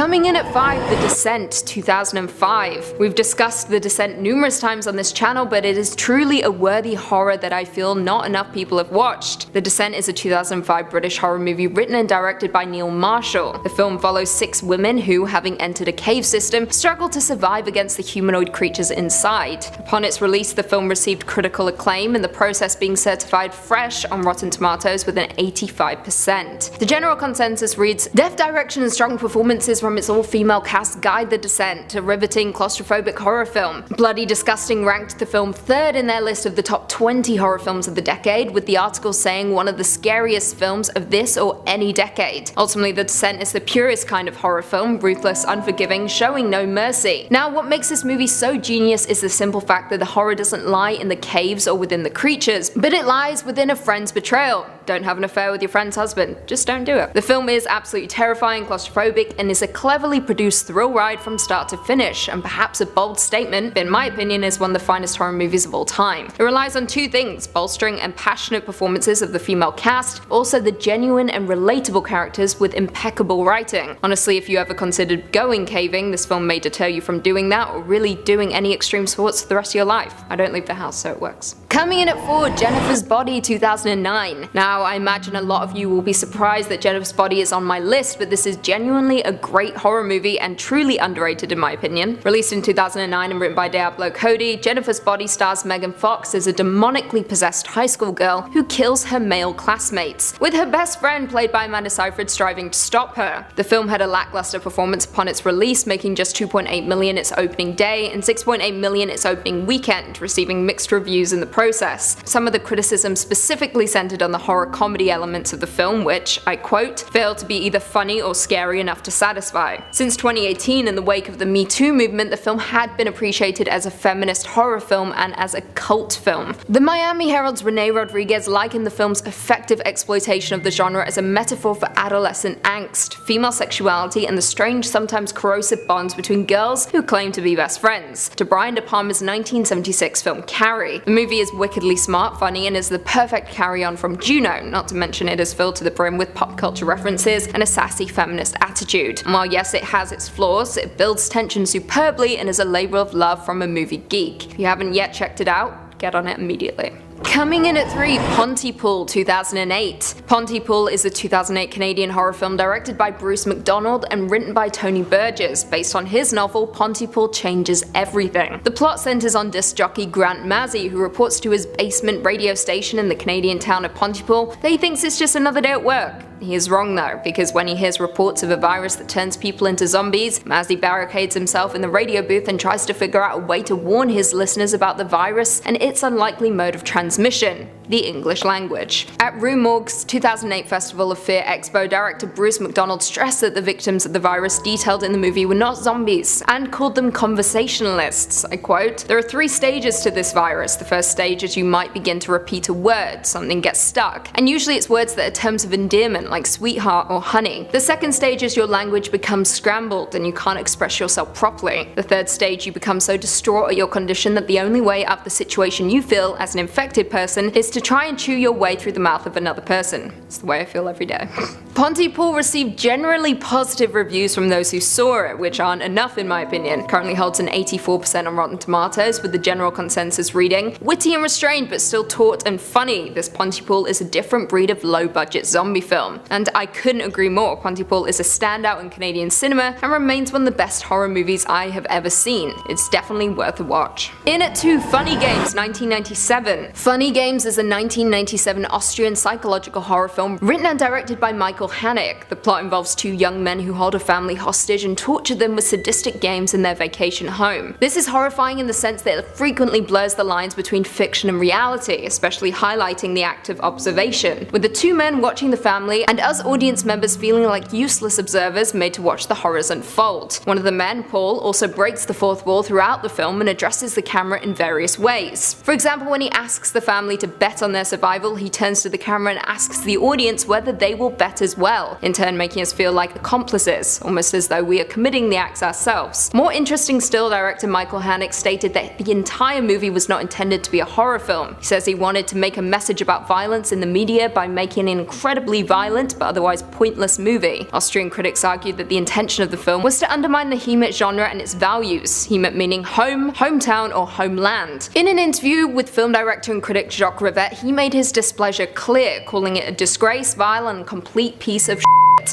Coming in at 5, The Descent, 2005. We've discussed The Descent numerous times on this channel, but it is truly a worthy horror that I feel not enough people have watched. The Descent is a 2005 British horror movie written and directed by Neil Marshall. The film follows 6 women who, having entered a cave system, struggle to survive against the humanoid creatures inside. Upon its release, the film received critical acclaim, in the process being certified fresh on Rotten Tomatoes with an 85%. The general consensus reads, "Deft direction and strong performances from its all-female cast guide The Descent, a riveting claustrophobic horror film." Bloody Disgusting ranked the film 3rd in their list of the top 20 horror films of the decade, with the article saying one of the scariest films of this or any decade. Ultimately, The Descent is the purest kind of horror film, ruthless, unforgiving, showing no mercy. Now, what makes this movie so genius is the simple fact that the horror doesn't lie in the caves or within the creatures, but it lies within a friend's betrayal. Don't have an affair with your friend's husband, just don't do it. The film is absolutely terrifying, claustrophobic, and is a cleverly produced thrill ride from start to finish, and perhaps a bold statement, but in my opinion is one of the finest horror movies of all time. It relies on 2 things, bolstering and passionate performances of the female cast, also the genuine and relatable characters with impeccable writing. Honestly, if you ever considered going caving, this film may deter you from doing that or really doing any extreme sports for the rest of your life. I don't leave the house, so it works. Coming in at 4, Jennifer's Body, 2009. Now, I imagine a lot of you will be surprised that Jennifer's Body is on my list, but this is genuinely a great horror movie and truly underrated in my opinion. Released in 2009 and written by Diablo Cody, Jennifer's Body stars Megan Fox as a demonically possessed high school girl who kills her male classmates, with her best friend played by Amanda Seyfried striving to stop her. The film had a lackluster performance upon its release, making just 2.8 million its opening day and 6.8 million its opening weekend, receiving mixed reviews in the process. Some of the criticism specifically centered on the horror comedy elements of the film, which, I quote, failed to be either funny or scary enough to satisfy. Since 2018, in the wake of the Me Too movement, the film had been appreciated as a feminist horror film and as a cult film. The Miami Herald's Renee Rodriguez likened the film's effective exploitation of the genre as a metaphor for adolescent angst, female sexuality, and the strange, sometimes corrosive bonds between girls who claim to be best friends, to Brian De Palma's 1976 film Carrie. The movie is wickedly smart, funny, and is the perfect carry-on from Juno, not to mention it is filled to the brim with pop culture references and a sassy feminist attitude. And while yes, it has its flaws, it builds tension superbly and is a labor of love from a movie geek. If you haven't yet checked it out, get on it immediately. Coming in at 3, Pontypool, 2008. Pontypool is a 2008 Canadian horror film directed by Bruce McDonald and written by Tony Burgess, based on his novel Pontypool Changes Everything. The plot centers on disc jockey Grant Mazzy, who reports to his basement radio station in the Canadian town of Pontypool that he thinks it's just another day at work. He is wrong though, because when he hears reports of a virus that turns people into zombies, Mazzy barricades himself in the radio booth and tries to figure out a way to warn his listeners about the virus and its unlikely mode of transmission: the English language. At Rue Morgue's 2008 Festival of Fear Expo, director Bruce McDonald stressed that the victims of the virus detailed in the movie were not zombies, and called them conversationalists. I quote, "There are 3 stages to this virus. The first stage is you might begin to repeat a word, something gets stuck, and usually it's words that are terms of endearment like sweetheart or honey. The second stage is your language becomes scrambled and you can't express yourself properly. The third stage, you become so distraught at your condition that the only way out of the situation you feel as an infected person is to try and chew your way through the mouth of another person." It's the way I feel every day. Pontypool received generally positive reviews from those who saw it, which aren't enough in my opinion. Currently holds an 84% on Rotten Tomatoes, with the general consensus reading, "Witty and restrained but still taut and funny, this Pontypool is a different breed of low-budget zombie film." And I couldn't agree more. Pontypool is a standout in Canadian cinema and remains one of the best horror movies I have ever seen. It's definitely worth a watch. In at 2, Funny Games, 1997. Funny Games is a 1997 Austrian psychological horror film written and directed by Michael Haneke. The plot involves 2 young men who hold a family hostage and torture them with sadistic games in their vacation home. This is horrifying in the sense that it frequently blurs the lines between fiction and reality, especially highlighting the act of observation, with the 2 men watching the family and us audience members feeling like useless observers made to watch the horrors unfold. One of the men, Paul, also breaks the 4th wall throughout the film and addresses the camera in various ways. For example, when he asks the family to bet bet on their survival, he turns to the camera and asks the audience whether they will bet as well, in turn making us feel like accomplices, almost as though we are committing the acts ourselves. More interesting still, director Michael Haneke stated that the entire movie was not intended to be a horror film. He says he wanted to make a message about violence in the media by making an incredibly violent but otherwise pointless movie. Austrian critics argued that the intention of the film was to undermine the Heimat genre and its values, Heimat meaning home, hometown, or homeland. In an interview with film director and critic Jacques Rivette, he made his displeasure clear, calling it a disgrace, vile, and complete piece of shit.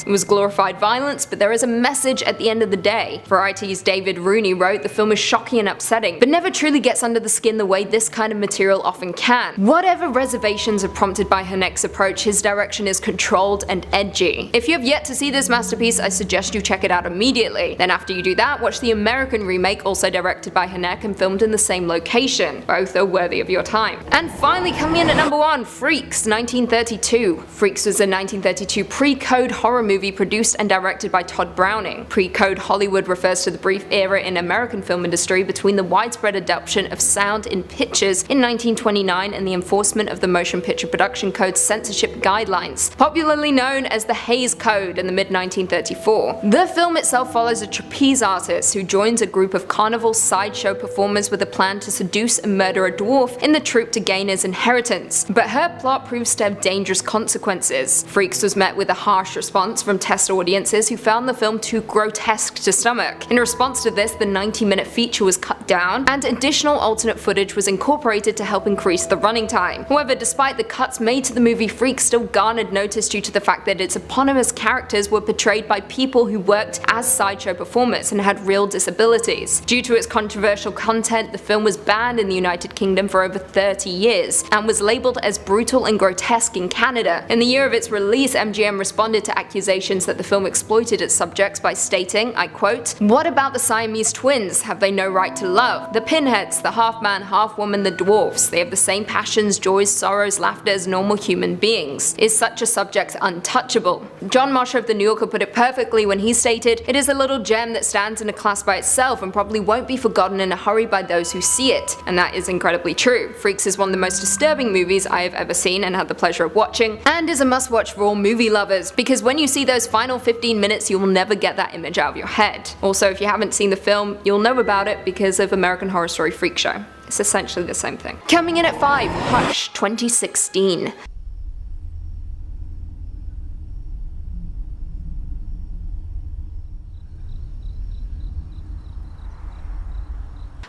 It was glorified violence, but there is a message at the end of the day. Variety's David Rooney wrote, "The film is shocking and upsetting, but never truly gets under the skin the way this kind of material often can. Whatever reservations are prompted by Haneke's approach, his direction is controlled and edgy. If you have yet to see this masterpiece, I suggest you check it out immediately. Then after you do that, watch the American remake, also directed by Haneke and filmed in the same location. Both are worthy of your time." And finally, coming in at number 1, Freaks, 1932. Freaks was a 1932 pre-code horror movie produced and directed by Todd Browning. Pre-code Hollywood refers to the brief era in American film industry between the widespread adoption of sound in pictures in 1929 and the enforcement of the Motion Picture Production Code's censorship guidelines, popularly known as the Hays Code, in the mid-1934. The film itself follows a trapeze artist who joins a group of carnival sideshow performers with a plan to seduce and murder a dwarf in the troupe to gain his inheritance, but her plot proves to have dangerous consequences. Freaks was met with a harsh response from test audiences who found the film too grotesque to stomach. In response to this, the 90-minute feature was cut down, and additional alternate footage was incorporated to help increase the running time. However, despite the cuts made to the movie, Freaks still garnered notice due to the fact that its eponymous characters were portrayed by people who worked as sideshow performers and had real disabilities. Due to its controversial content, the film was banned in the United Kingdom for over 30 years, and was labeled as brutal and grotesque in Canada. In the year of its release, MGM responded to accusations that the film exploited its subjects by stating, I quote, "What about the Siamese twins? Have they no right to love? The pinheads, the half-man, half-woman, the dwarfs, they have the same passions, joys, sorrows, laughter as normal human beings. Is such a subject untouchable?" John Mosher of The New Yorker put it perfectly when he stated, "It is a little gem that stands in a class by itself and probably won't be forgotten in a hurry by those who see it." And that is incredibly true. Freaks is one of the most disturbing movies I have ever seen and had the pleasure of watching, and is a must-watch for all movie lovers, because when you see those final 15 minutes, you will never get that image out of your head. Also, if you haven't seen the film, you'll know about it because of American Horror Story Freak Show. It's essentially the same thing. Coming in at 5, Hush, 2016.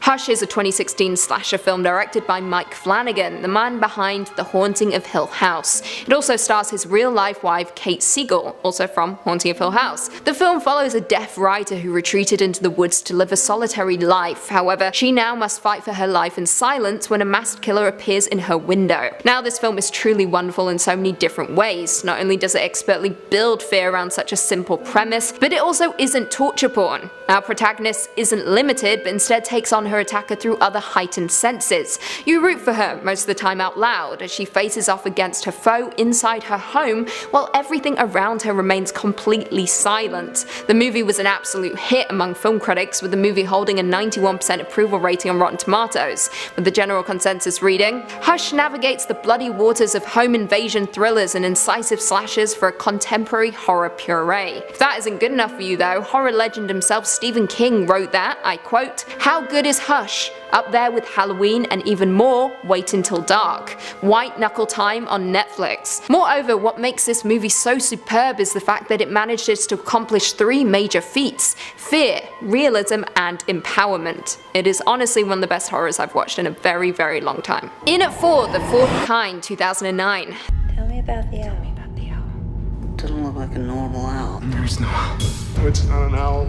Hush is a 2016 slasher film directed by Mike Flanagan, the man behind The Haunting of Hill House. It also stars his real-life wife Kate Siegel, also from Haunting of Hill House. The film follows a deaf writer who retreated into the woods to live a solitary life. However, she now must fight for her life in silence when a masked killer appears in her window. Now, this film is truly wonderful in so many different ways. Not only does it expertly build fear around such a simple premise, but it also isn't torture porn. Our protagonist isn't limited, but instead takes on her attacker through other heightened senses. You root for her most of the time out loud as she faces off against her foe inside her home while everything around her remains completely silent. The movie was an absolute hit among film critics, with the movie holding a 91% approval rating on Rotten Tomatoes, with the general consensus reading, "Hush navigates the bloody waters of home invasion thrillers and incisive slashes for a contemporary horror puree." If that isn't good enough for you though, horror legend himself Stephen King wrote that, I quote, "How good is Hush? Up there with Halloween and even more, Wait Until Dark. White Knuckle Time on Netflix." Moreover, what makes this movie so superb is the fact that it manages to accomplish 3 major feats: fear, realism, and empowerment. It is honestly one of the best horrors I've watched in a very, very long time. In at 4, The Fourth Kind, 2009. Tell me about the owl. Doesn't look like a normal owl. There's no owl. It's not an owl.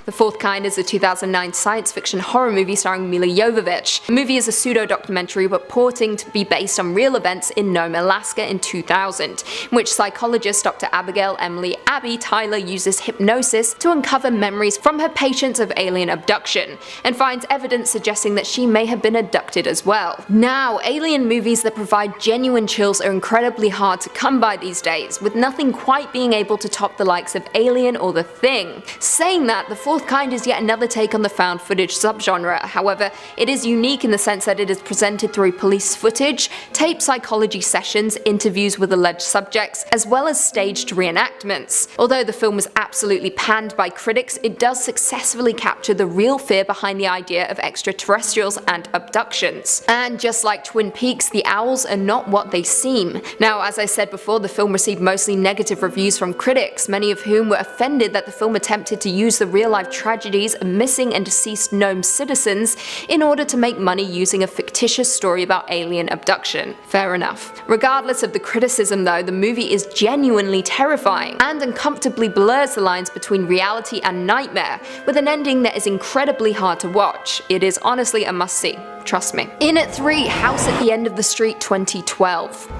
The Fourth Kind is a 2009 science fiction horror movie starring Milla Jovovich. The movie is a pseudo-documentary purporting to be based on real events in Nome, Alaska in 2000, in which psychologist Dr. Abigail Emily Abby Tyler uses hypnosis to uncover memories from her patients of alien abduction, and finds evidence suggesting that she may have been abducted as well. Now, alien movies that provide genuine chills are incredibly hard to come by these days, with nothing quite being able to top the likes of Alien or The Thing. Saying that, The Fourth of Kind is yet another take on the found footage subgenre. However, it is unique in the sense that it is presented through police footage, tape psychology sessions, interviews with alleged subjects, as well as staged reenactments. Although the film was absolutely panned by critics, it does successfully capture the real fear behind the idea of extraterrestrials and abductions. And just like Twin Peaks, the owls are not what they seem. Now, as I said before, the film received mostly negative reviews from critics, many of whom were offended that the film attempted to use the real-life tragedies of missing and deceased gnome citizens in order to make money using a fictitious story about alien abduction. Fair enough. Regardless of the criticism though, the movie is genuinely terrifying and uncomfortably blurs the lines between reality and nightmare, with an ending that is incredibly hard to watch. It is honestly a must-see. Trust me. In at 3, House at the End of the Street 2012.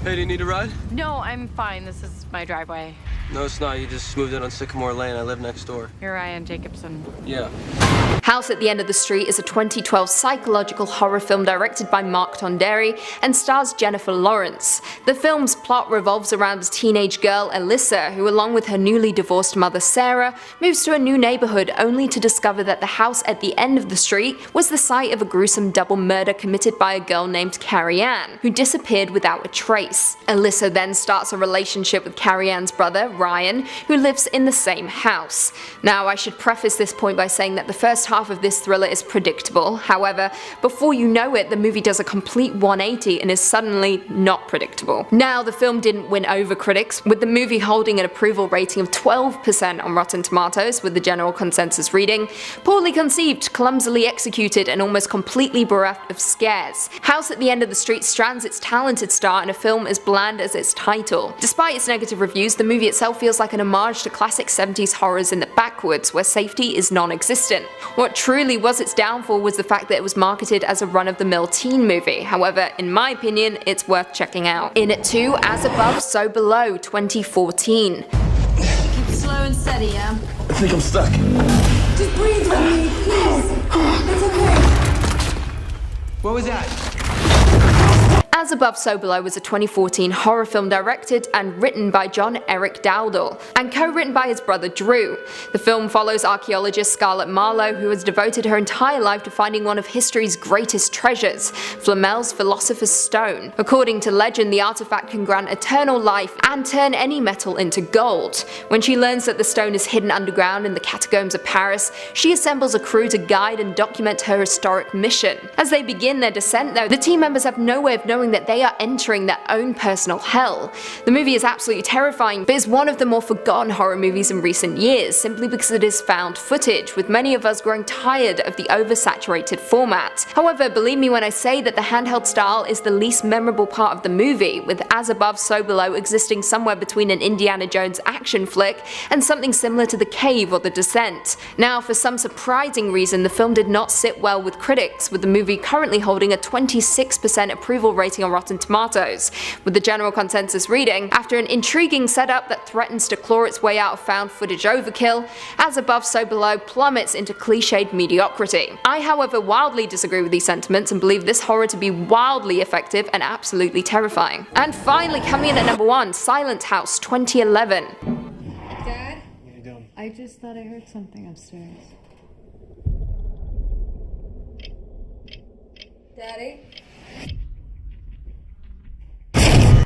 Hey, do you need a ride? No, I'm fine. This is my driveway. No, it's not. You just moved in on Sycamore Lane. I live next door. You're Ryan Jacobson. Yeah. House at the End of the Street is a 2012 psychological horror film directed by Mark Tonderi and stars Jennifer Lawrence. The film's plot revolves around a teenage girl, Alyssa, who along with her newly divorced mother Sarah, moves to a new neighborhood only to discover that the house at the end of the street was the site of a gruesome double murder committed by a girl named Carrie Ann, who disappeared without a trace. Alyssa then starts a relationship with Carrie Ann's brother, Ryan, who lives in the same house. Now, I should preface this point by saying that the first half of this thriller is predictable. However, before you know it, the movie does a complete 180 and is suddenly not predictable. Now, the film didn't win over critics, with the movie holding an approval rating of 12% on Rotten Tomatoes, with the general consensus reading poorly conceived, clumsily executed, and almost completely bereft of scares. House at the End of the Street strands its talented star in a film as bland as its title. Despite its negative reviews, the movie itself feels like an homage to classic 70s horrors in the backwoods, where safety is non-existent. What truly was its downfall was the fact that it was marketed as a run-of-the-mill teen movie. However, in my opinion, it's worth checking out. In at 2, As Above, So Below 2014. Keep slow and steady, yeah? I think I'm stuck. Just breathe with me, please. It's okay. What was that? As Above, So Below was a 2014 horror film directed and written by John Eric Dowdle, and co-written by his brother Drew. The film follows archaeologist Scarlett Marlowe, who has devoted her entire life to finding one of history's greatest treasures, Flamel's Philosopher's Stone. According to legend, the artifact can grant eternal life and turn any metal into gold. When she learns that the stone is hidden underground in the catacombs of Paris, she assembles a crew to guide and document her historic mission. As they begin their descent though, the team members have no way of knowing that they are entering their own personal hell. The movie is absolutely terrifying, but is one of the more forgotten horror movies in recent years, simply because it is found footage, with many of us growing tired of the oversaturated format. However, believe me when I say that the handheld style is the least memorable part of the movie, with As Above, So Below existing somewhere between an Indiana Jones action flick and something similar to The Cave or The Descent. Now, for some surprising reason, the film did not sit well with critics, with the movie currently holding a 26% approval rating on Rotten Tomatoes, with the general consensus reading, after an intriguing setup that threatens to claw its way out of found footage overkill, As Above, So Below plummets into cliched mediocrity. I, however, wildly disagree with these sentiments and believe this horror to be wildly effective and absolutely terrifying. And finally, coming in at number 1, Silent House 2011. Dad? What are you doing? I just thought I heard something upstairs. Daddy?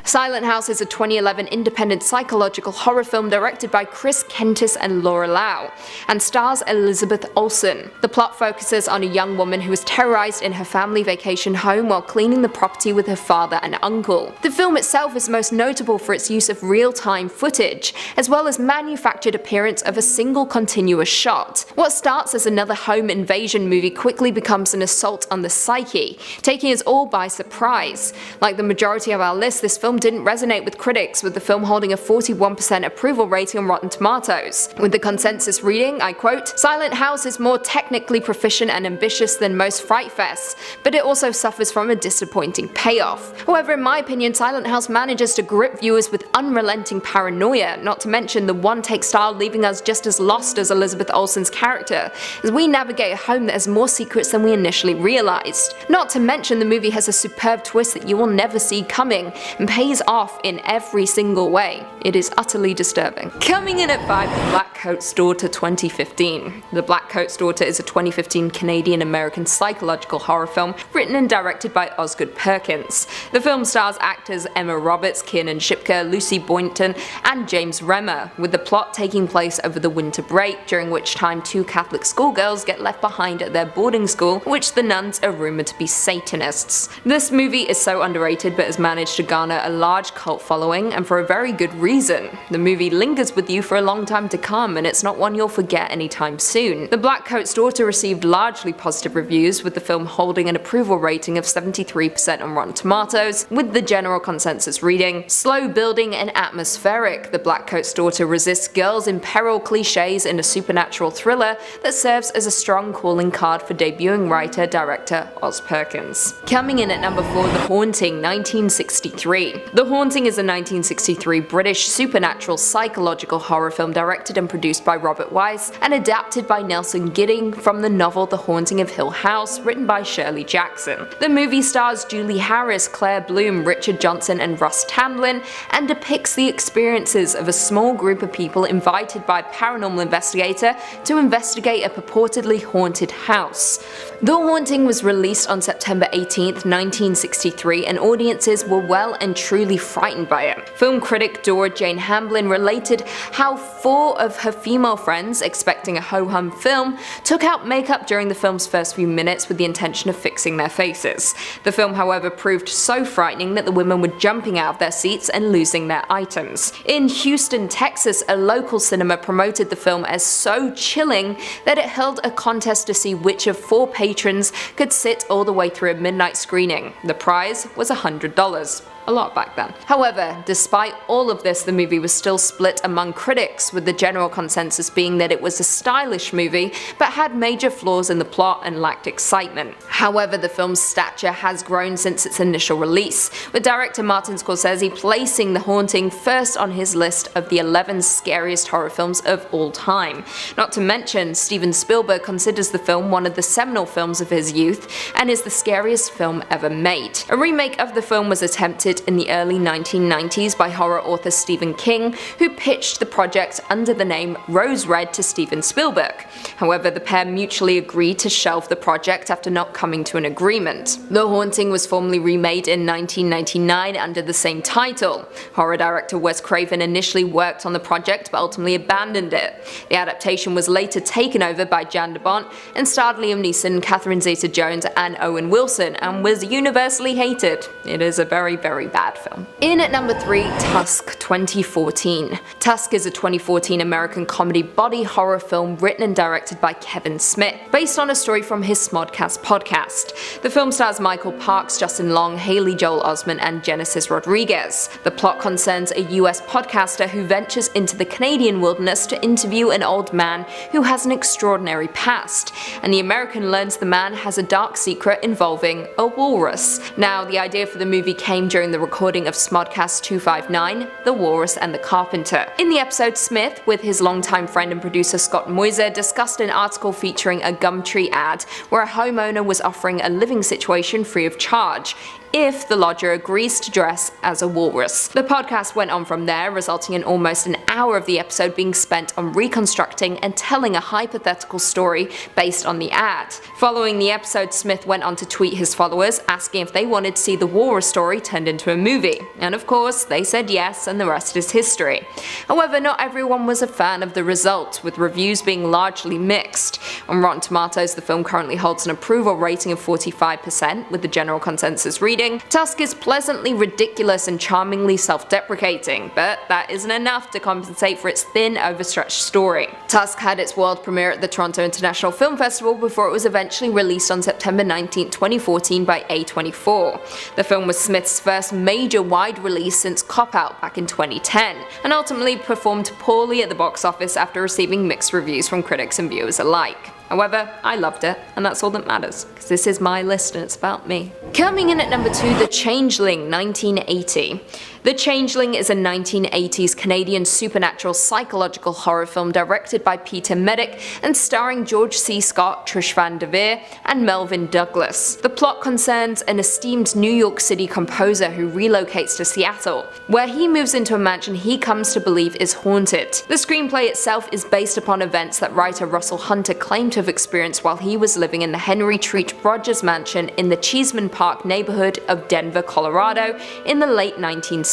Silent House is a 2011 independent psychological horror film directed by Chris Kentis and Laura Lau, and stars Elizabeth Olsen. The plot focuses on a young woman who is terrorized in her family vacation home while cleaning the property with her father and uncle. The film itself is most notable for its use of real-time footage, as well as manufactured appearance of a single continuous shot. What starts as another home invasion movie quickly becomes an assault on the psyche, taking us all by surprise. Like the majority of our list, this film didn't resonate with critics, with the film holding a 41% approval rating on Rotten Tomatoes. With the consensus reading, I quote, "Silent House is more technically proficient and ambitious than most fright fests, but it also suffers from a disappointing payoff." However, in my opinion, Silent House manages to grip viewers with unrelenting paranoia, not to mention the one-take style leaving us just as lost as Elizabeth Olsen's character, as we navigate a home that has more secrets than we initially realized. Not to mention the movie has a superb twist that you will never see coming, and pays pays off in every single way. It is utterly disturbing. Coming in at 5, The Blackcoats Daughter 2015. The Blackcoats Daughter is a 2015 Canadian-American psychological horror film written and directed by Osgood Perkins. The film stars actors Emma Roberts, Kiernan Shipka, Lucy Boynton, and James Remmer, with the plot taking place over the winter break, during which time 2 Catholic schoolgirls get left behind at their boarding school, which the nuns are rumoured to be Satanists. This movie is so underrated but has managed to garner a large cult following, and for a very good reason. The movie lingers with you for a long time to come, and it's not one you'll forget anytime soon. The Blackcoats Daughter received largely positive reviews, with the film holding an approval rating of 73% on Rotten Tomatoes, with the general consensus reading, "Slow building and atmospheric, The Blackcoats Daughter resists girls in peril cliches in a supernatural thriller that serves as a strong calling card for debuting writer-director Oz Perkins." Coming in at number 4, The Haunting 1963. The Haunting is a 1963 British supernatural psychological horror film directed and produced by Robert Weiss and adapted by Nelson Gidding from the novel The Haunting of Hill House, written by Shirley Jackson. The movie stars Julie Harris, Claire Bloom, Richard Johnson, and Russ Tamblyn, and depicts the experiences of a small group of people invited by a paranormal investigator to investigate a purportedly haunted house. The Haunting was released on September 18th, 1963, and audiences were well and truly frightened by it. Film critic Dora Jane Hamblin related how 4 of her female friends, expecting a ho-hum film, took out makeup during the film's first few minutes with the intention of fixing their faces. The film, however, proved so frightening that the women were jumping out of their seats and losing their items. In Houston, Texas, a local cinema promoted the film as so chilling that it held a contest to see which of 4 patrons could sit all the way through a midnight screening. The prize was $100. A lot back then. However, despite all of this, the movie was still split among critics, with the general consensus being that it was a stylish movie but had major flaws in the plot and lacked excitement. However, the film's stature has grown since its initial release, with director Martin Scorsese placing The Haunting first on his list of the 11 scariest horror films of all time. Not to mention, Steven Spielberg considers the film one of the seminal films of his youth and is the scariest film ever made. A remake of the film was attempted in the early 1990s by horror author Stephen King, who pitched the project under the name Rose Red to Steven Spielberg. However, the pair mutually agreed to shelve the project after not coming to an agreement. The Haunting was formally remade in 1999 under the same title. Horror director Wes Craven initially worked on the project but ultimately abandoned it. The adaptation was later taken over by Jan de Bont and starred Liam Neeson, Catherine Zeta-Jones, and Owen Wilson, and was universally hated. It is a very bad film. In at number 3, Tusk 2014. Tusk is a 2014 American comedy body horror film written and directed by Kevin Smith, based on a story from his Smodcast podcast. The film stars Michael Parks, Justin Long, Haley Joel Osment, and Genesis Rodriguez. The plot concerns a US podcaster who ventures into the Canadian wilderness to interview an old man who has an extraordinary past, and the American learns the man has a dark secret involving a walrus. Now, the idea for the movie came during the recording of Smodcast 259, The Walrus and the Carpenter. In the episode, Smith, with his longtime friend and producer Scott Moiser, discussed an article featuring a Gumtree ad where a homeowner was offering a living situation free of charge if the lodger agrees to dress as a walrus. The podcast went on from there, resulting in almost an hour of the episode being spent on reconstructing and telling a hypothetical story based on the ad. Following the episode, Smith went on to tweet his followers asking if they wanted to see the walrus story turned into a movie, and of course they said yes, and the rest is history. However, not everyone was a fan of the result, with reviews being largely mixed. On Rotten Tomatoes, the film currently holds an approval rating of 45%, with the general consensus reading, Tusk is pleasantly ridiculous and charmingly self-deprecating, but that isn't enough to compensate for its thin, overstretched story. Tusk had its world premiere at the Toronto International Film Festival before it was eventually released on September 19, 2014 by A24. The film was Smith's first major wide release since Cop Out back in 2010, and ultimately performed poorly at the box office after receiving mixed reviews from critics and viewers alike. However, I loved it, and that's all that matters, because this is my list and it's about me. Coming in at number 2, The Changeling 1980. The Changeling is a 1980s Canadian supernatural psychological horror film directed by Peter Medic and starring George C. Scott, Trish Van Devere, and Melvin Douglas. The plot concerns an esteemed New York City composer who relocates to Seattle, where he moves into a mansion he comes to believe is haunted. The screenplay itself is based upon events that writer Russell Hunter claimed to have experienced while he was living in the Henry Treat Rogers mansion in the Cheeseman Park neighborhood of Denver, Colorado in the late 1960s.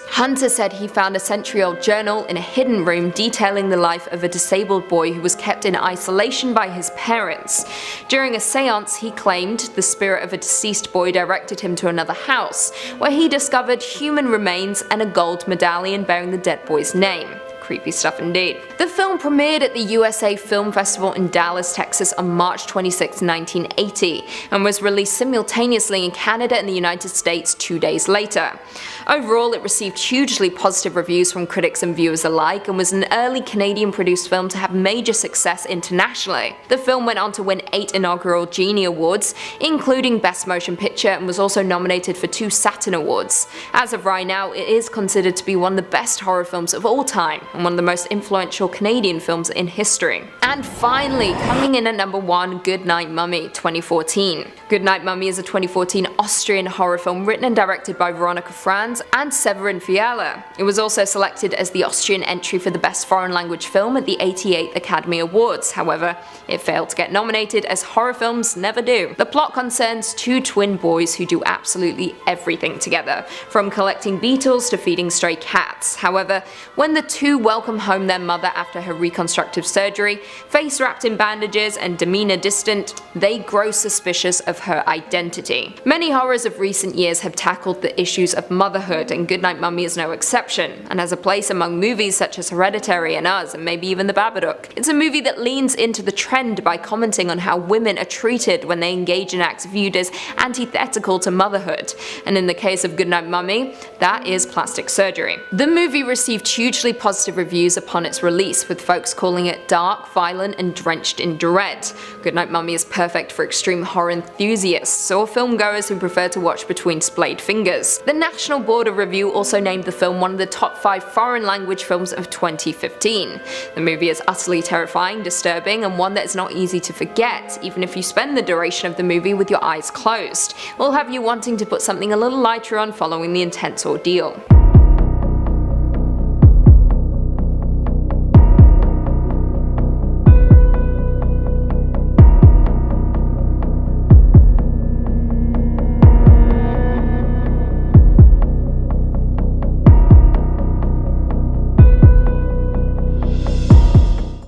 Hunter said he found a century-old journal in a hidden room detailing the life of a disabled boy who was kept in isolation by his parents. During a seance, he claimed the spirit of a deceased boy directed him to another house, where he discovered human remains and a gold medallion bearing the dead boy's name. Creepy stuff indeed. The film premiered at the USA Film Festival in Dallas, Texas on March 26, 1980, and was released simultaneously in Canada and the United States 2 days later. Overall, it received hugely positive reviews from critics and viewers alike, and was an early Canadian-produced film to have major success internationally. The film went on to win 8 inaugural Genie Awards, including Best Motion Picture, and was also nominated for 2 Saturn Awards. As of right now, it is considered to be one of the best horror films of all time, and one of the most influential Canadian films in history. And finally, coming in at number 1, Goodnight Mummy 2014. Goodnight Mummy is a 2014 Austrian horror film written and directed by Veronika Franz and Severin Fiala. It was also selected as the Austrian entry for the Best Foreign Language Film at the 88th Academy Awards. However, it failed to get nominated, as horror films never do. The plot concerns 2 twin boys who do absolutely everything together, from collecting beetles to feeding stray cats. However, when the two welcome home their mother after her reconstructive surgery, face wrapped in bandages and demeanor distant, they grow suspicious of her identity. Many horrors of recent years have tackled the issues of motherhood, and Goodnight Mummy is no exception, and has a place among movies such as Hereditary and Us, and maybe even The Babadook. It's a movie that leans into the trend by commenting on how women are treated when they engage in acts viewed as antithetical to motherhood, and in the case of Goodnight Mummy, that is plastic surgery. The movie received hugely positive reviews upon its release, with folks calling it dark, violent, and drenched in dread. Goodnight Mummy is perfect for extreme horror enthusiasts, or filmgoers who prefer to watch between splayed fingers. The National Board of Review also named the film one of the top 5 foreign language films of 2015. The movie is utterly terrifying, disturbing, and one that is not easy to forget, even if you spend the duration of the movie with your eyes closed. We'll have you wanting to put something a little lighter on following the intense ordeal.